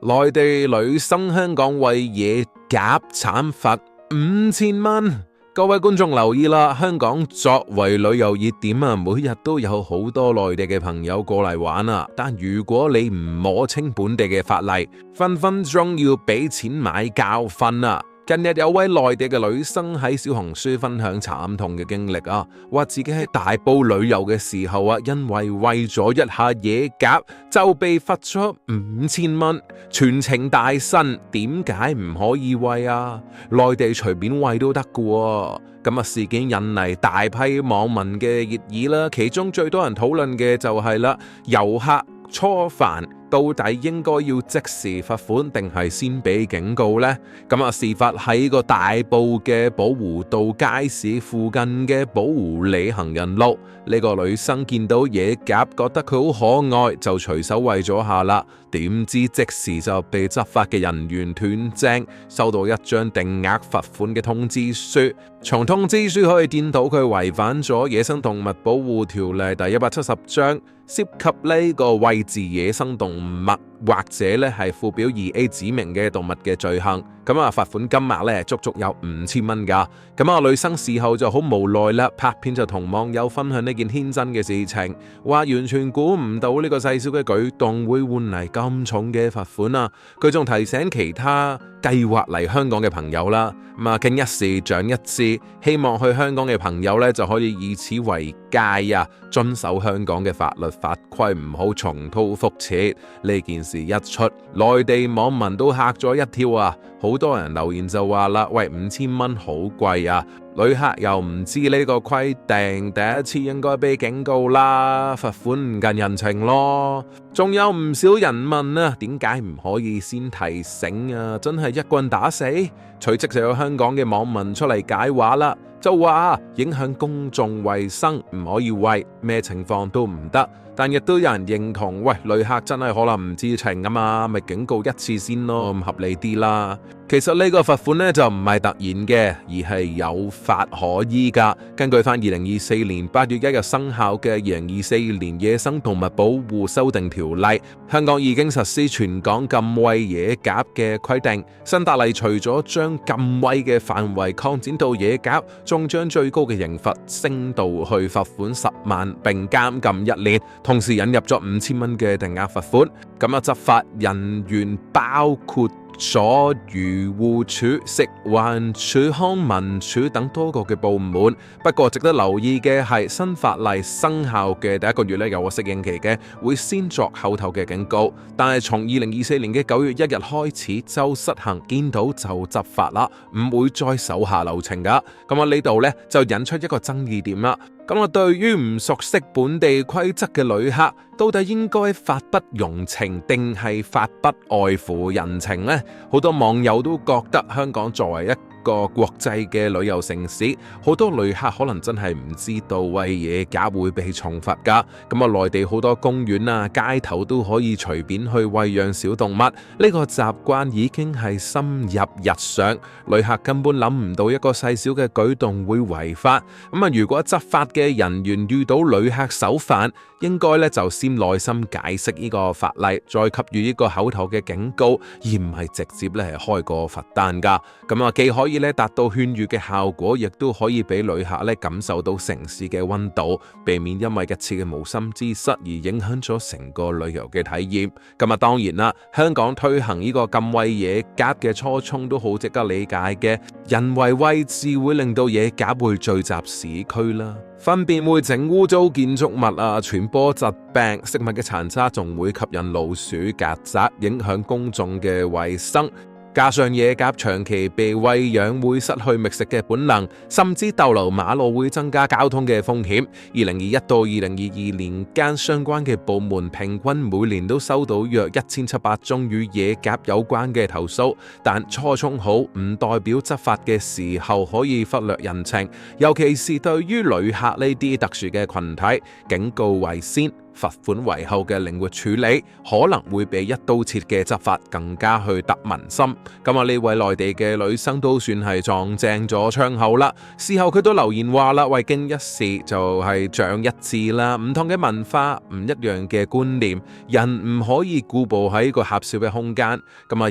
內地女生香港餵野鴿慘罰5000蚊。各位觀眾留意啦，香港作為旅遊熱點啊，每日都有好多內地嘅朋友過嚟玩啊。但如果你唔摸清本地嘅法例，分分鐘要俾錢買教訓啊！近日有位內地嘅女生喺小紅書分享慘痛嘅經歷啊，話自己喺大埔旅遊嘅時候啊，因為餵咗一下野鴿就被罰咗5000蚊，全程大呻，點解唔可以餵啊？內地隨便餵都得㗎喎。咁啊，事件引嚟大批網民嘅熱議啦，其中最多人討論嘅就係啦，遊客初犯到底應該要即時罰款定係先俾警告呢？咁啊，事發喺個大埔嘅寶湖道街市附近嘅寶湖里行人路，呢個女生見到野鴿覺得佢好可愛，就隨手餵咗下啦。點知即時就被執法嘅人員斷正，收到一張定額罰款嘅通知書。從通知書可以見到佢違反咗《野生動物保護條例》第170章，涉及呢個餵飼野生動物或者咧係附表 2A 指明嘅動物嘅罪行。咁啊，罰款金額咧足足有5000蚊噶。咁啊，女生事後就好無奈啦，拍片就同網友分享呢件天真嘅事情，話完全估唔到呢個細小嘅舉動會換嚟咁重嘅罰款啊！佢仲提醒其他計劃嚟香港嘅朋友啦，咁啊，經一事長一智，希望去香港嘅朋友咧就可以以此為戒啊，遵守香港嘅法律法規，唔好重蹈覆轍。呢件事一出，內地網民都嚇咗一跳啊！好多人留言就話啦，喂，5000蚊好貴啊！旅客又唔知呢個規定，第一次應該俾警告啦，罰款唔近人情咯。仲有唔少人問啊，點解唔可以先提醒啊？真係一棍打死？隨即就有香港嘅網民出嚟解話啦，就話影響公眾衛生，唔可以餵，咩情況都唔得。但亦都有人認同，喂，旅客真係可能唔知情啊嘛，咪警告一次先咯，咁合理啲啦。其實呢個罰款呢，就唔係突然嘅，而係有法可依噶。根據翻2024年8月1日生效嘅2024年野生動物保護修訂條例，香港已經實施全港禁餵野鴿嘅規定。新法例除咗將禁餵嘅範圍擴展到野鴿，仲將最高嘅刑罰升到去罰款10萬並監禁1年，同時引入咗5000蚊嘅定額罰款。咁啊，執法人員包括咗漁護署、食環署、康文署等多個嘅部門。不過值得留意嘅係，新法例生效嘅第一個月咧有個適應期嘅，會先作口頭嘅警告，但係從2024年嘅9月1日開始就實行見到就執法啦，唔會再手下留情噶。咁啊，呢度咧就引出一個爭議點啦。咁啊，對於唔熟悉本地規則嘅旅客，到底應該發不容情定係發不外乎人情呢？好多網友都覺得香港作為一個國際嘅旅遊城市，好多旅客可能真係唔知道餵野鴿會被重罰噶。咁啊，內地好多公園啊、街頭都可以隨便去餵養小動物，呢個習慣已經係深入日常，旅客根本諗唔到一個細小嘅舉動會違法。咁啊，如果執法嘅人員遇到旅客手犯，應該咧就先耐心解釋呢個法例，再給予呢個口頭嘅警告，而唔係直接咧係開個罰單噶。咁啊，既可以咧達到勸喻嘅效果，亦都可以俾旅客咧感受到城市嘅溫度，避免因為一次嘅無心之失而影響咗成個旅遊嘅體驗。咁啊，當然啦，香港推行呢個禁餵野鴿嘅初衷都好值得理解嘅，人為餵飼會令到野鴿會聚集市區啦，糞便會整污糟建築物啊，傳播疾病，食物嘅殘渣仲會吸引老鼠、曱甴，影響公眾嘅衛生。加上野鴿長期被餵養會失去覓食嘅本能，甚至逗留馬路會增加交通嘅風險。2021到2022年間，相關嘅部門平均每年都收到約1700宗與野鴿有關嘅投訴。但初衷好唔代表執法嘅時候可以忽略人情，尤其是對於旅客呢啲特殊嘅群體，警告為先，罰款為後嘅靈活處理，可能會比一刀切嘅執法更加去得民心。咁呢位內地嘅女生都算係撞正咗槍口啦。事後佢都留言話啦，為經一事就係長一智啦，唔同嘅文化、唔一樣嘅觀念，人唔可以固步喺個狹小嘅空間，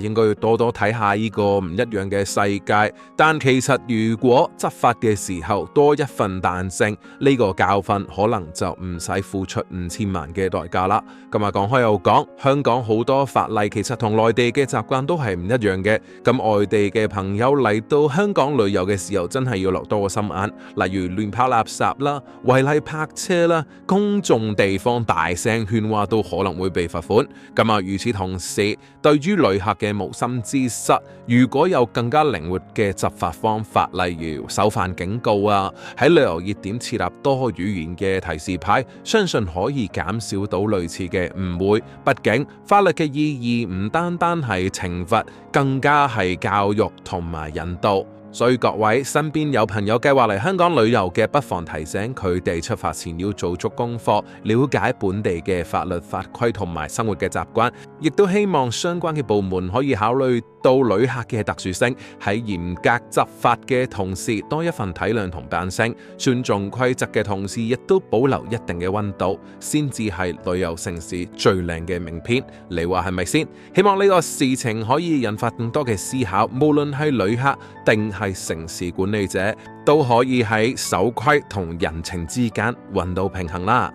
應該要多多睇下呢個唔一樣嘅世界。但其實如果執法嘅時候多一份彈性，呢個教訓可能就唔使付出5000萬嘅代價啦。講開又講，香港好多法例其實同內地嘅習慣都係唔一樣嘅。外地嘅朋友嚟到香港旅遊嘅時候，真係要落多個心眼，例如亂拋垃圾啦、違例泊車啦、公眾地方大聲喧嘩都可能會被罰款。與此同時，對於旅客嘅無心之失，如果有更加靈活嘅執法方法，例如首犯警告啊，喺旅遊熱點設立多語言嘅提示牌，相信可以減少到類似嘅誤會。畢竟法律嘅意義唔單單係懲罰，更加係教育同埋引導。所以各位身邊有朋友計劃嚟香港旅遊嘅，不妨提醒佢哋出發前要做足功課，了解本地嘅法律法規同埋生活嘅習慣，亦都希望相關嘅部門可以考慮到旅客嘅特殊性，喺嚴格執法嘅同時多一份體諒同彈性，尊重規則嘅同時亦都保留一定嘅溫度，先至係旅遊城市最靚嘅名片。你話係咪先？希望呢個事情可以引發更多嘅思考，無論係旅客定係城市管理者，都可以喺守規同人情之間揾到平衡啦。